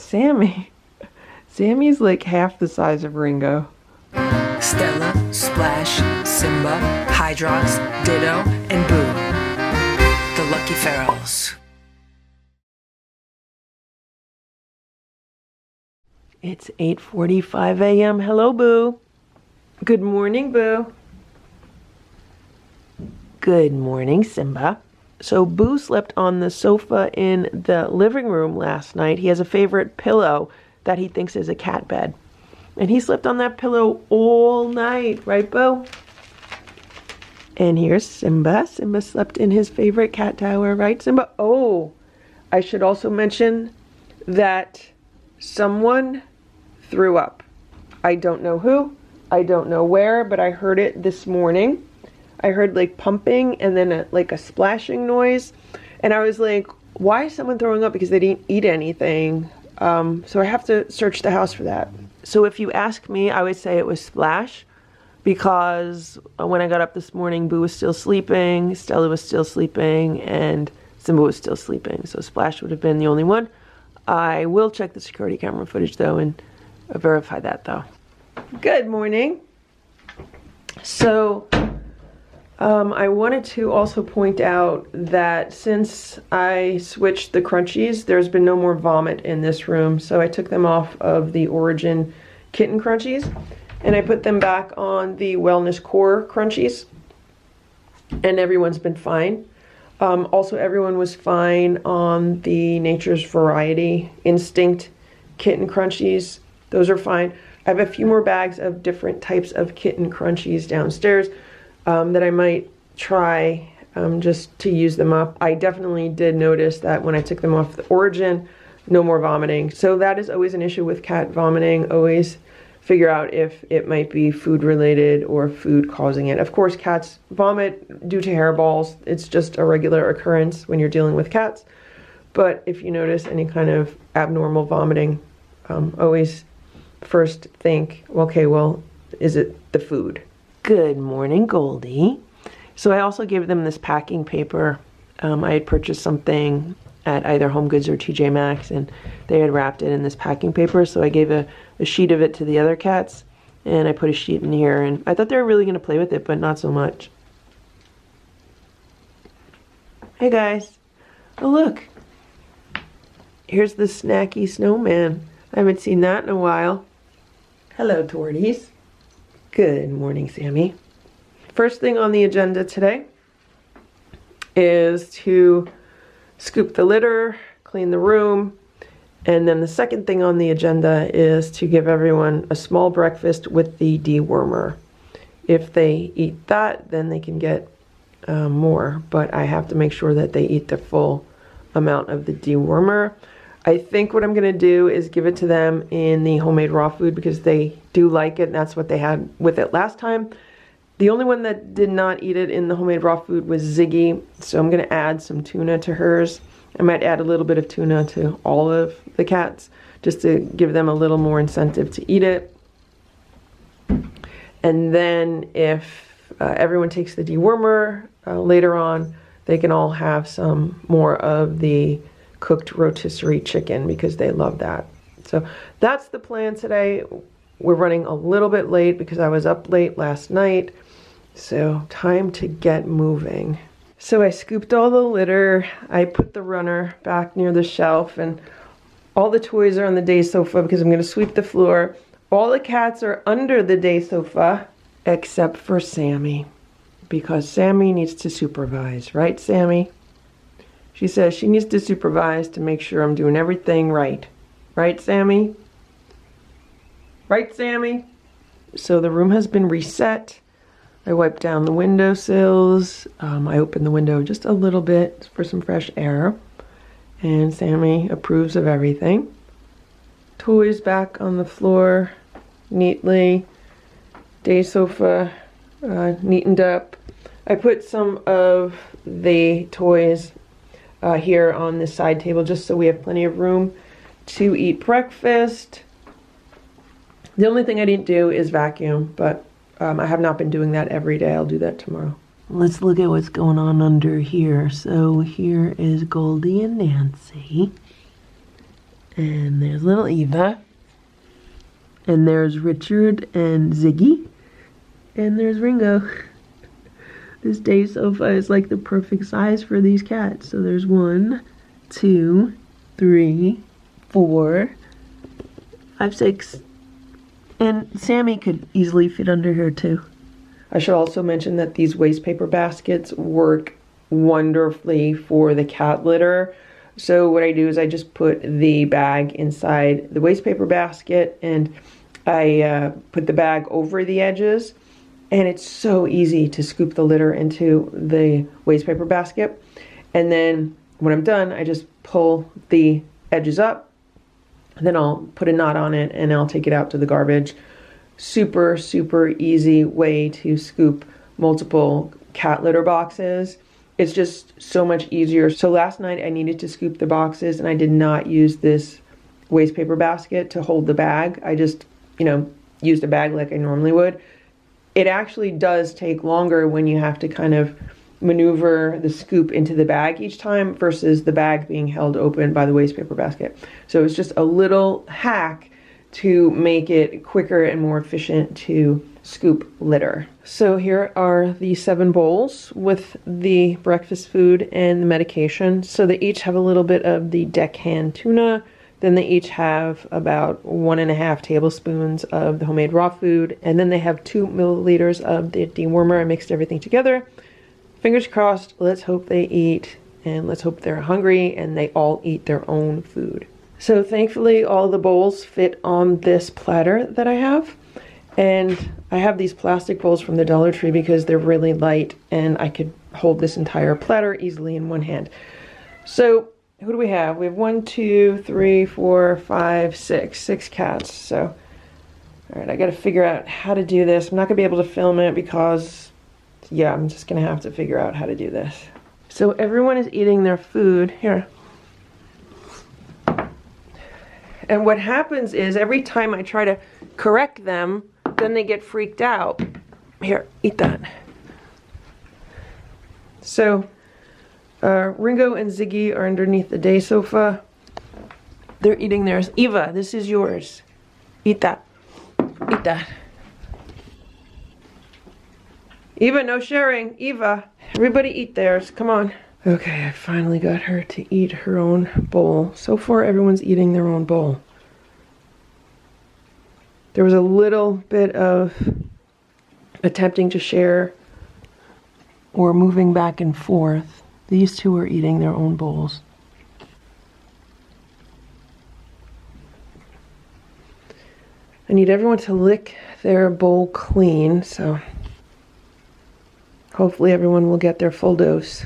Sammy. Sammy's like half the size of Ringo. Stella, Splash, Simba, Hydrox, Ditto, and Boo. The Lucky Ferals. It's 8:45 a.m. Hello, Boo. Good morning, Boo. Good morning, Simba. So Boo slept on the sofa in the living room last night. He has a favorite pillow that he thinks is a cat bed. And he slept on that pillow all night, right, Boo? And here's Simba. Simba slept in his favorite cat tower, right, Simba? Oh, I should also mention that someone threw up. I don't know who, I don't know where, but I heard it this morning. I heard like pumping and then like a splashing noise. And I was like, why is someone throwing up? Because they didn't eat anything. So I have to search the house for that. So if you ask me, I would say it was Splash, because when I got up this morning, Boo was still sleeping, Stella was still sleeping, and Simba was still sleeping. So Splash would have been the only one. I will check the security camera footage though and verify that though. Good morning. So I wanted to also point out that since I switched the crunchies, there's been no more vomit in this room. So I took them off of the Origin Kitten Crunchies and I put them back on the Wellness Core Crunchies. And everyone's been fine. Also, everyone was fine on the Nature's Variety Instinct Kitten Crunchies. Those are fine. I have a few more bags of different types of Kitten Crunchies downstairs that I might try just to use them up. I definitely did notice that when I took them off the Origin, no more vomiting. So that is always an issue with cat vomiting. Always figure out if it might be food related or food causing it. Of course, cats vomit due to hairballs. It's just a regular occurrence when you're dealing with cats. But if you notice any kind of abnormal vomiting, always first think, okay, well, is it the food? Good morning, Goldie. So I also gave them this packing paper. I had purchased something at either Home Goods or TJ Maxx, and they had wrapped it in this packing paper. So I gave a sheet of it to the other cats, and I put a sheet in here, and I thought they were really going to play with it, but not so much. Hey guys. Oh look. Here's the snacky snowman. I haven't seen that in a while. Hello, Torties. Good morning, Sammy. First thing on the agenda today is to scoop the litter, clean the room, and then the second thing on the agenda is to give everyone a small breakfast with the dewormer. If they eat that, then they can get more, but I have to make sure that they eat the full amount of the dewormer. I think what I'm going to do is give it to them in the homemade raw food because they do like it, and that's what they had with it last time. The only one that did not eat it in the homemade raw food was Ziggy, so I'm going to add some tuna to hers. I might add a little bit of tuna to all of the cats just to give them a little more incentive to eat it. And then if everyone takes the dewormer later on, they can all have some more of the cooked rotisserie chicken because they love that. So that's the plan today. We're running a little bit late because I was up late last night. So time to get moving. So I scooped all the litter. I put the runner back near the shelf, and all the toys are on the day sofa because I'm going to sweep the floor. All the cats are under the day sofa except for Sammy because Sammy needs to supervise, right, Sammy? She says she needs to supervise to make sure I'm doing everything right. Right, Sammy? Right, Sammy? So the room has been reset. I wiped down the windowsills. I opened the window just a little bit for some fresh air. And Sammy approves of everything. Toys back on the floor neatly. Day sofa neatened up. I put some of the toys here on this side table just so we have plenty of room to eat breakfast. The only thing I didn't do is vacuum, but I have not been doing that every day. I'll do that tomorrow. Let's look at what's going on under here. So here is Goldie and Nancy. And there's little Eva. And there's Richard and Ziggy. And there's Ringo. This day sofa is like the perfect size for these cats. So there's 1, 2, 3, 4, 5, 6. And Sammy could easily fit under here too. I should also mention that these waste paper baskets work wonderfully for the cat litter. So what I do is I just put the bag inside the waste paper basket, and I put the bag over the edges, and it's so easy to scoop the litter into the waste paper basket. And then when I'm done, I just pull the edges up, and then I'll put a knot on it and I'll take it out to the garbage. Super, super easy way to scoop multiple cat litter boxes. It's just so much easier. So last night I needed to scoop the boxes and I did not use this waste paper basket to hold the bag. I just, used a bag like I normally would. It actually does take longer when you have to kind of maneuver the scoop into the bag each time versus the bag being held open by the waste paper basket. So it's just a little hack to make it quicker and more efficient to scoop litter. So here are the 7 bowls with the breakfast food and the medication. So they each have a little bit of the deckhand tuna. Then they each have about 1.5 tablespoons of the homemade raw food. And then they have 2 milliliters of the dewormer. I mixed everything together. Fingers crossed, let's hope they eat, and let's hope they're hungry and they all eat their own food. So thankfully all the bowls fit on this platter that I have. And I have these plastic bowls from the Dollar Tree because they're really light and I could hold this entire platter easily in one hand. So who do we have? We have 1, 2, 3, 4, 5, 6. 6 cats. So, all right, I got to figure out how to do this. I'm not going to be able to film it because, yeah, I'm just going to have to figure out how to do this. So everyone is eating their food. Here. And what happens is every time I try to correct them, then they get freaked out. Here, eat that. So Ringo and Ziggy are underneath the day sofa. They're eating theirs. Eva, this is yours. Eat that. Eat that. Eva, no sharing. Eva, everybody eat theirs. Come on. Okay, I finally got her to eat her own bowl. So far, everyone's eating their own bowl. There was a little bit of attempting to share or moving back and forth. These two are eating their own bowls. I need everyone to lick their bowl clean, so hopefully everyone will get their full dose.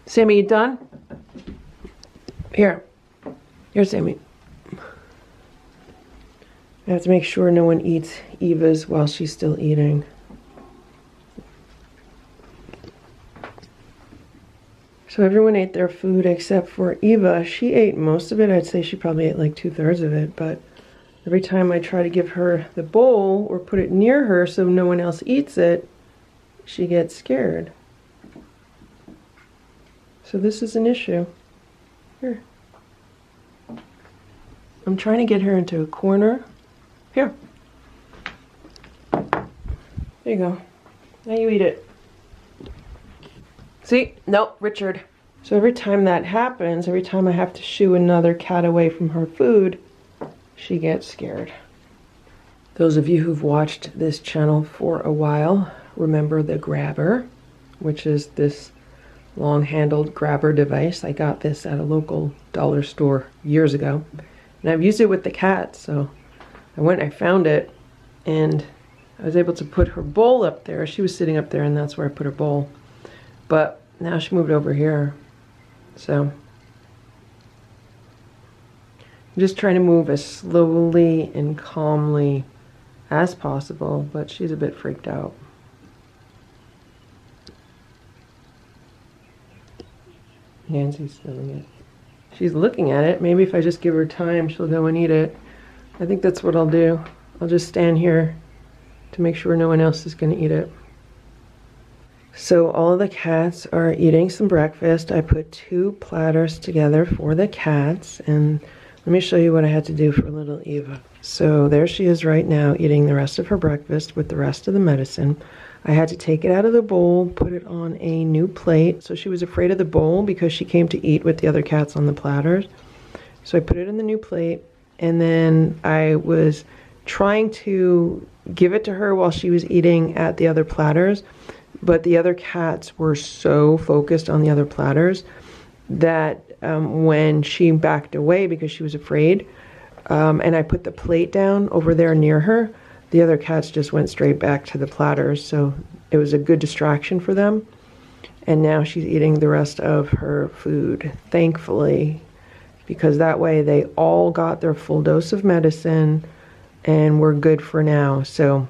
Sammy, you done? Here. Here, Sammy. I have to make sure no one eats Eva's while she's still eating. So everyone ate their food except for Eva. She ate most of it. I'd say she probably ate like 2/3 of it, but every time I try to give her the bowl or put it near her so no one else eats it, she gets scared. So this is an issue. Here. I'm trying to get her into a corner. Here. There you go. Now you eat it. See? Nope, Richard. So every time that happens, every time I have to shoo another cat away from her food, she gets scared. Those of you who've watched this channel for a while remember the grabber, which is this long-handled grabber device. I got this at a local dollar store years ago, and I've used it with the cat. So I found it, and I was able to put her bowl up there. She was sitting up there, and that's where I put her bowl. But now she moved over here, so I'm just trying to move as slowly and calmly as possible, but she's a bit freaked out. Nancy's filling it. She's looking at it. Maybe if I just give her time, she'll go and eat it. I think that's what I'll do. I'll just stand here to make sure no one else is going to eat it. So all of the cats are eating some breakfast. I put 2 platters together for the cats, and let me show you what I had to do for little Eva. So there she is right now eating the rest of her breakfast with the rest of the medicine. I had to take it out of the bowl, put it on a new plate. So she was afraid of the bowl because she came to eat with the other cats on the platters. So I put it in the new plate, and then I was trying to give it to her while she was eating at the other platters, but the other cats were so focused on the other platters that when she backed away because she was afraid, and I put the plate down over there near her, the other cats just went straight back to the platters, so it was a good distraction for them. And now she's eating the rest of her food, thankfully, because that way they all got their full dose of medicine and we're good for now. So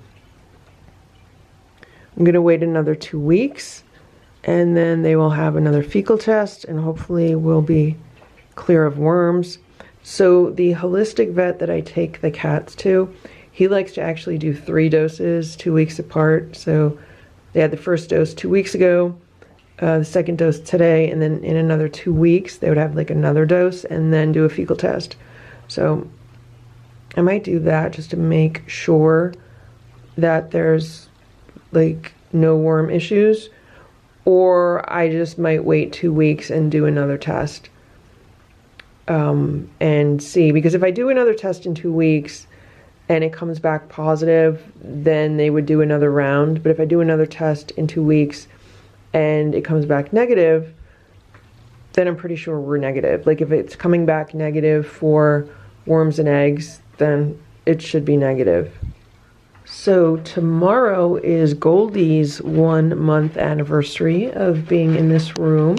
I'm going to wait another 2 weeks, and then they will have another fecal test, and hopefully we'll be clear of worms. So the holistic vet that I take the cats to, he likes to actually do 3 doses 2 weeks apart. So they had the first dose 2 weeks ago, the second dose today, and then in another 2 weeks they would have like another dose and then do a fecal test. So I might do that just to make sure that there's like no worm issues, or I just might wait 2 weeks and do another test and see, because if I do another test in 2 weeks and it comes back positive, then they would do another round. But if I do another test in 2 weeks and it comes back negative, then I'm pretty sure we're negative. Like if it's coming back negative for worms and eggs, then it should be negative. So tomorrow is Goldie's 1 month anniversary of being in this room.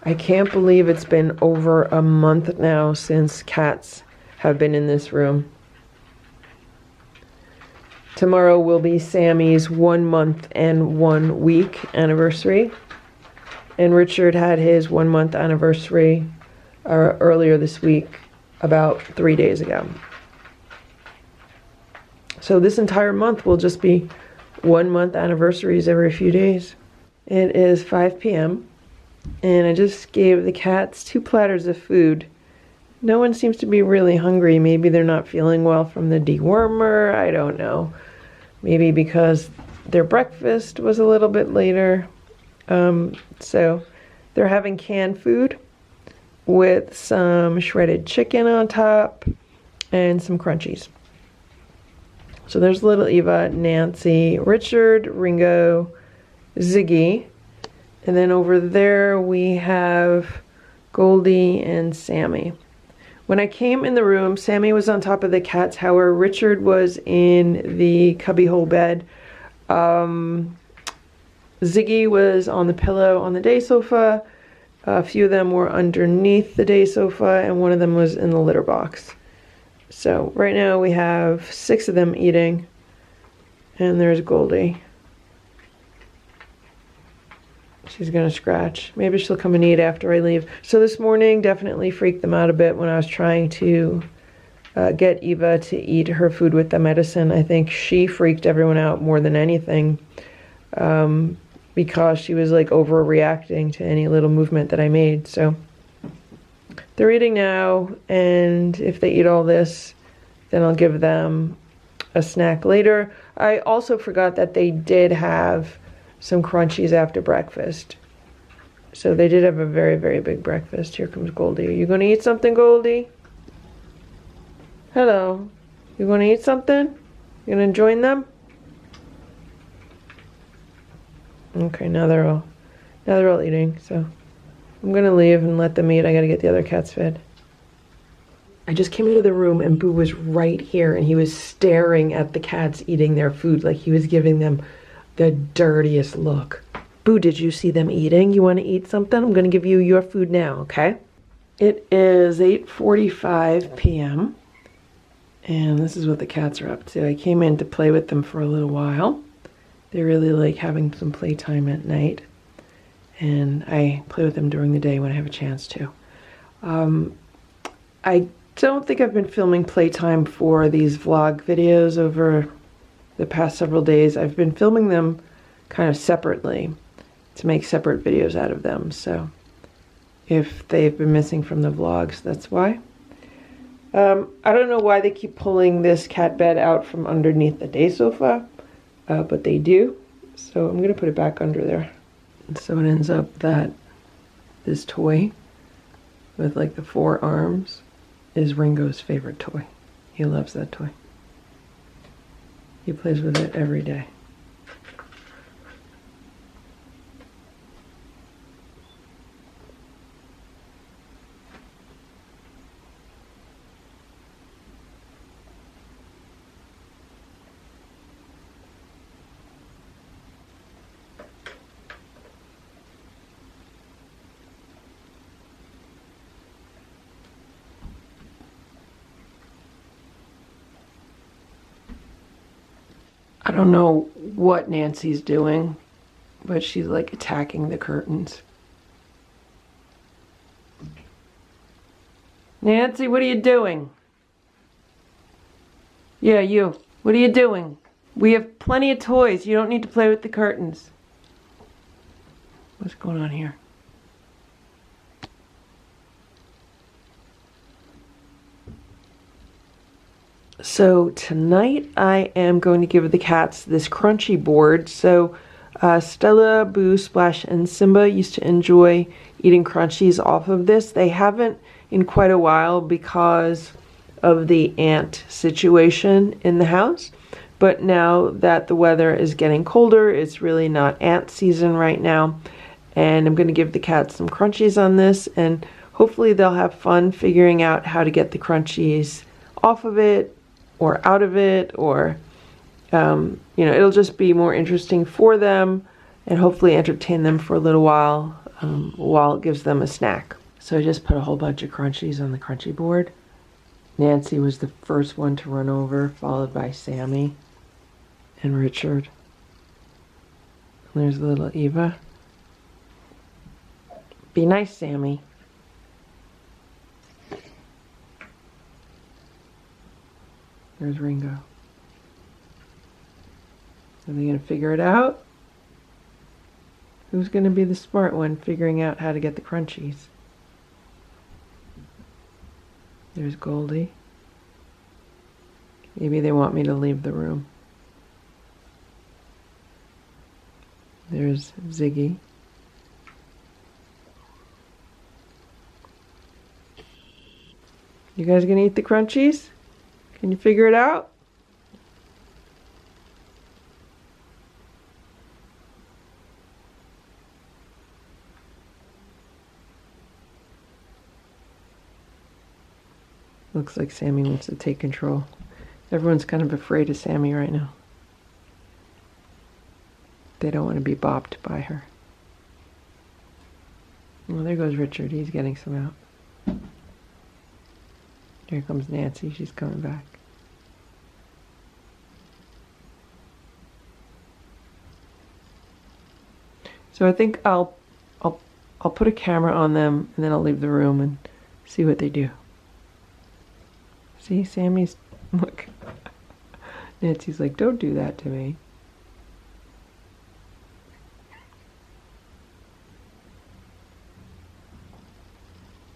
I can't believe it's been over a month now since cats have been in this room. Tomorrow will be Sammy's 1 month and 1 week anniversary. And Richard had his 1 month anniversary earlier this week, about 3 days ago. So this entire month will just be 1 month anniversaries every few days. It is 5 p.m. and I just gave the cats 2 platters of food. No one seems to be really hungry. Maybe they're not feeling well from the dewormer. I don't know. Maybe because their breakfast was a little bit later. So they're having canned food with some shredded chicken on top and some crunchies. So there's little Eva, Nancy, Richard, Ringo, Ziggy, and then over there we have Goldie and Sammy. When I came in the room, Sammy was on top of the cat tower. Richard was in the cubbyhole bed. Ziggy was on the pillow on the day sofa. A few of them were underneath the day sofa, and one of them was in the litter box. So right now we have 6 of them eating, and there's Goldie. She's gonna scratch. Maybe she'll come and eat after I leave. So this morning definitely freaked them out a bit when I was trying to get Eva to eat her food with the medicine. I think she freaked everyone out more than anything, because she was like overreacting to any little movement that I made. So they're eating now, and if they eat all this, then I'll give them a snack later. I also forgot that they did have some crunchies after breakfast. So they did have a very, very big breakfast. Here comes Goldie. Are you going to eat something, Goldie? Hello. You going to eat something? You going to join them? Okay, now they're all eating, so I'm going to leave and let them eat. I got to get the other cats fed. I just came into the room and Boo was right here, and he was staring at the cats eating their food like he was giving them the dirtiest look. Boo, did you see them eating? You want to eat something? I'm going to give you your food now, okay? It is 8:45 p.m. and this is what the cats are up to. I came in to play with them for a little while. They really like having some playtime at night, and I play with them during the day when I have a chance to. I don't think I've been filming playtime for these vlog videos over the past several days. I've been filming them kind of separately to make separate videos out of them. So if they've been missing from the vlogs, that's why. I don't know why they keep pulling this cat bed out from underneath the day sofa, but they do. So I'm going to put it back under there. And so it ends up that this toy with like the 4 arms is Ringo's favorite toy. He loves that toy. He plays with it every day. I don't know what Nancy's doing, but she's like attacking the curtains. Nancy, what are you doing? Yeah, you. What are you doing? We have plenty of toys. You don't need to play with the curtains. What's going on here? So tonight I am going to give the cats this crunchy board. So Stella, Boo, Splash, and Simba used to enjoy eating crunchies off of this. They haven't in quite a while because of the ant situation in the house. But now that the weather is getting colder, it's really not ant season right now. And I'm going to give the cats some crunchies on this, and hopefully they'll have fun figuring out how to get the crunchies off of it or out of it, or you know, it'll just be more interesting for them and hopefully entertain them for a little while it gives them a snack. So I just put a whole bunch of crunchies on the crunchy board. Nancy was the first one to run over, followed by Sammy and Richard. And there's little Eva. Be nice, Sammy. There's Ringo. Are they going to figure it out? Who's going to be the smart one figuring out how to get the crunchies? There's Goldie. Maybe they want me to leave the room. There's Ziggy. You guys gonna eat the crunchies? Can you figure it out? Looks like Sammy wants to take control. Everyone's kind of afraid of Sammy right now. They don't want to be bopped by her. Well, there goes Richard. He's getting some out. Here comes Nancy. She's coming back. So I think I'll put a camera on them, and then I'll leave the room and see what they do. See, Sammy's, look. Nancy's like, don't do that to me.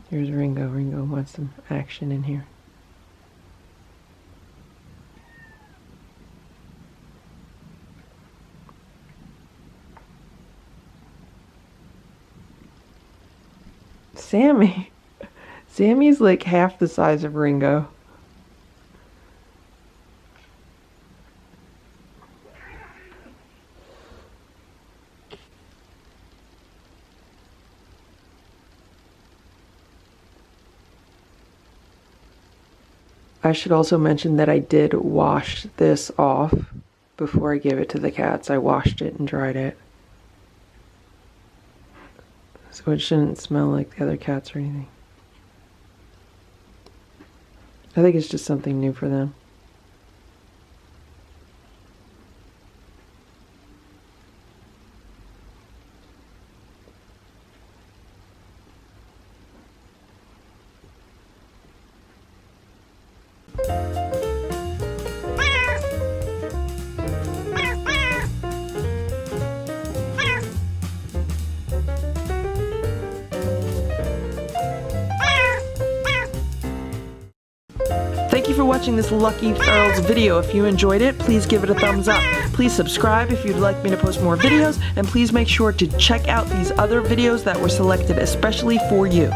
Here's Ringo. Ringo wants some action in here. Sammy. Sammy's like half the size of Ringo. I should also mention that I did wash this off before I gave it to the cats. I washed it and dried it. So it shouldn't smell like the other cats or anything. I think it's just something new for them. you for watching this Lucky Ferals video. If you enjoyed it, please give it a thumbs up. Please subscribe if you'd like me to post more videos, and please make sure to check out these other videos that were selected especially for you.